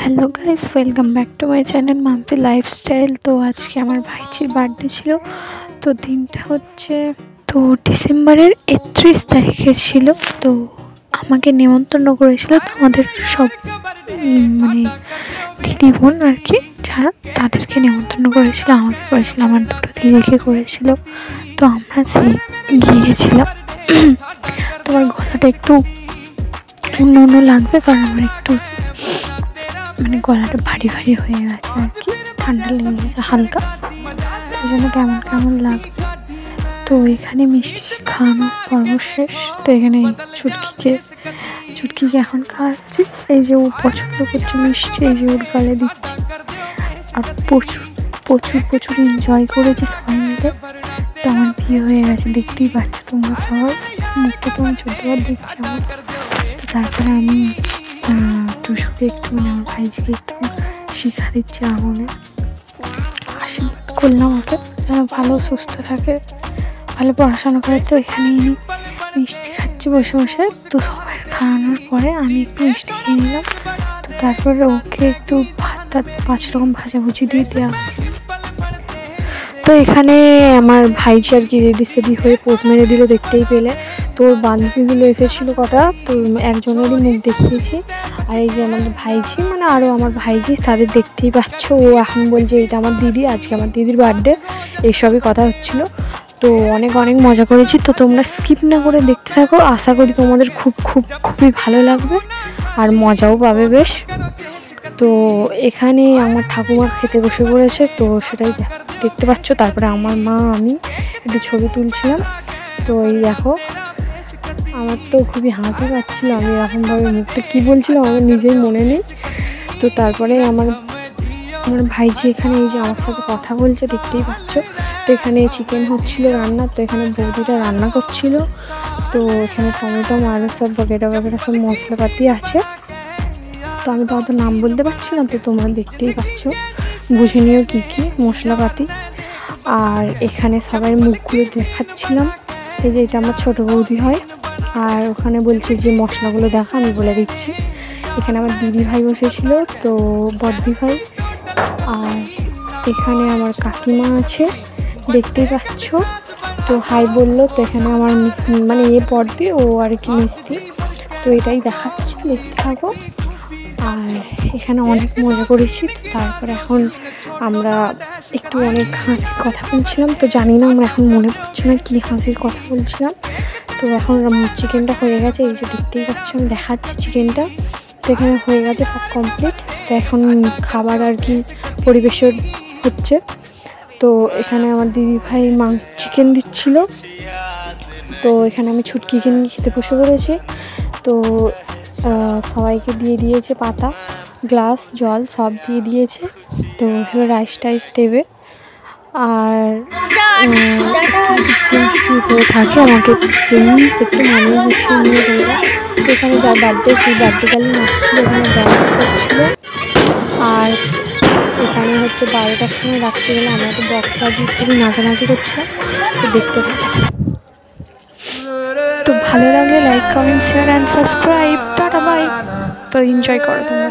Hello guys, welcome back to my channel Mampi lifestyle. तो आज के আমার ভাইজির বার্থডে ছিল। তো দিনটা হচ্ছে তো ডিসেম্বরের 31 তারিখে ছিল। তো আমাকে নেমন্তন্ন করেছিল তো আমাদের সব মানে দিদি বোন আর কি যারা তাদেরকে নেমন্তন্ন করেছিল, আমাকে করেছিল, আমার দুটো দিদিকে করেছিল। তো আমরা সেই গিয়ে গেছিলাম। তোমার গলাটা একটু অন্য অন্য লাগবে কারণ আমার একটু মানে গলাটা ভারী ভারী হয়ে গেছে আর কি, ঠান্ডা লেগে গেছে হালকা, সেই জন্য কেমন কেমন লাগবে। তো এখানে মিষ্টি খাওয়ানো পর্ব শেষ। তো এখানে ছুটকিকে এখন খাওয়াচ্ছি। এই যে ও পছন্দ করছে মিষ্টি, এই যে ওর গালে দিচ্ছি। আর প্রচুর প্রচুর প্রচুর এনজয় করেছি সবাই মিলে। তো আমার বিয়ে হয়ে গেছে, দেখতেই পাচ্ছ তোমরা সবাই, মুখটা তো আমি 14 বার দেখছি আমার। তো তারপরে আমি টুসুকে একটু মানে আমার ভাইজিকে একটু শিক্ষা দিচ্ছি, আগুনে আশীর্বাদ করলাম ওকে যেন ভালো সুস্থ থাকে, ভালো পড়াশোনা করে। তো এখানে এনে মিষ্টি খাচ্ছি বসে বসে। তো সবাই খাওয়ানোর পরে আমি একটু মিষ্টি খেয়ে নিলাম। তো তারপরে ওকে একটু ভাত 5 রকম ভাজাভুজি দিয়ে দেওয়া। তো এখানে আমার ভাইজি আর কি রেডি সেডি হয়ে পোজ মেরে দিল, দেখতেই পেলে। তো ওর বান্ধবীগুলো এসেছিলো কটা, তো একজনেরই মুখ দেখিয়েছি। আর এই যে আমাদের ভাইজি মানে আরও আমার ভাইজি, তাদের দেখতেই পাচ্ছ। ও এখন বলছে এটা আমার দিদি, আজকে আমার দিদির বার্থডে, এইসবই কথা হচ্ছিলো। তো অনেক অনেক মজা করেছি। তো তোমরা স্কিপ না করে দেখতে থাকো, আশা করি তোমাদের খুবই ভালো লাগবে আর মজাও পাবে বেশ। তো এখানে আমার ঠাকুমা খেতে বসে পড়েছে, তো সেটাই দেখতে পাচ্ছ। তারপরে আমার মা আমি একটু ছবি তুলছিলাম। তো এই দেখো, আমার তো খুবই হাসি পাচ্ছিলো, আমি এরকমভাবে মুখটা কী বলছিলাম আমার নিজেই মনে নেই। তো তারপরে আমার ভাইজি এখানে এই যে আমার সাথে কথা বলছে, দেখতেই পাচ্ছ। তো এখানে চিকেন হচ্ছিলো রান্না, তো এখানে বৌদিটা রান্না করছিল। তো এখানে টমেটো আরও সব বগেরা সব মশলাপাতি আছে। তো আমি তো অত নাম বলতে পারছি না, তো তোমরা দেখতেই পাচ্ছ, বুঝে নিও কী কী মশলাপাতি। আর এখানে সবাই মুখগুলো দেখাচ্ছিলাম। এই যে এটা আমার ছোটো বৌদি হয়, আর ওখানে বলছে যে মশলাগুলো দেখা, আমি বলে দিচ্ছি। এখানে আমার দিদি ভাই বসেছিল, তো বদ্দি ভাই। আর এখানে আমার কাকিমা আছে, দেখতেই পাচ্ছ। তো হাই বললো। তো এখানে আমার মানে বদ্দি, ও আর কি মিস্ত্রি। তো এটাই দেখাচ্ছি, দেখতে থাকো। আর এখানে অনেক মজা করেছি। তো তারপরে এখন আমরা একটু অনেক হাসির কথা বলছিলাম। তো জানি না, আমরা এখন মনে পড়ছে না কী হাসির কথা বলছিলাম। তো এখন চিকেনটা হয়ে গেছে, এই যে দেখতেই পাচ্ছ আমি দেখাচ্ছি চিকেনটা। তো এখানে হয়ে গেছে সব কমপ্লিট। তো এখন খাবার আর কি পরিবেশন হচ্ছে। তো এখানে আমার দিদি ভাই চিকেন দিচ্ছিল। তো এখানে আমি ছুটকিকে নিয়ে খেতে বসে পড়েছি। তো সবাইকে দিয়ে দিয়েছে পাতা, গ্লাস, জল সব দিয়ে দিয়েছে। তো এবার রাইস টাইস দেবে। আর হয়ে থাকে আমাকে প্লিজ একটু মনে গুছিয়ে নিয়ে দেবে। তো এখানে যার বার্থডে সেই বার্থডেকালি নাচছিল, এখানে ডান্স করছিল। আর এখানে হচ্ছে 12টার সময় রাত্রিবেলা আমরা তো বক্স বাজিয়ে খুবই নাচানাচি করছিলাম। তো দেখতে থাকো। তো ভালো লাগলে like, comment, share and subscribe. Tata bye. তো এনজয় করো তোমরা।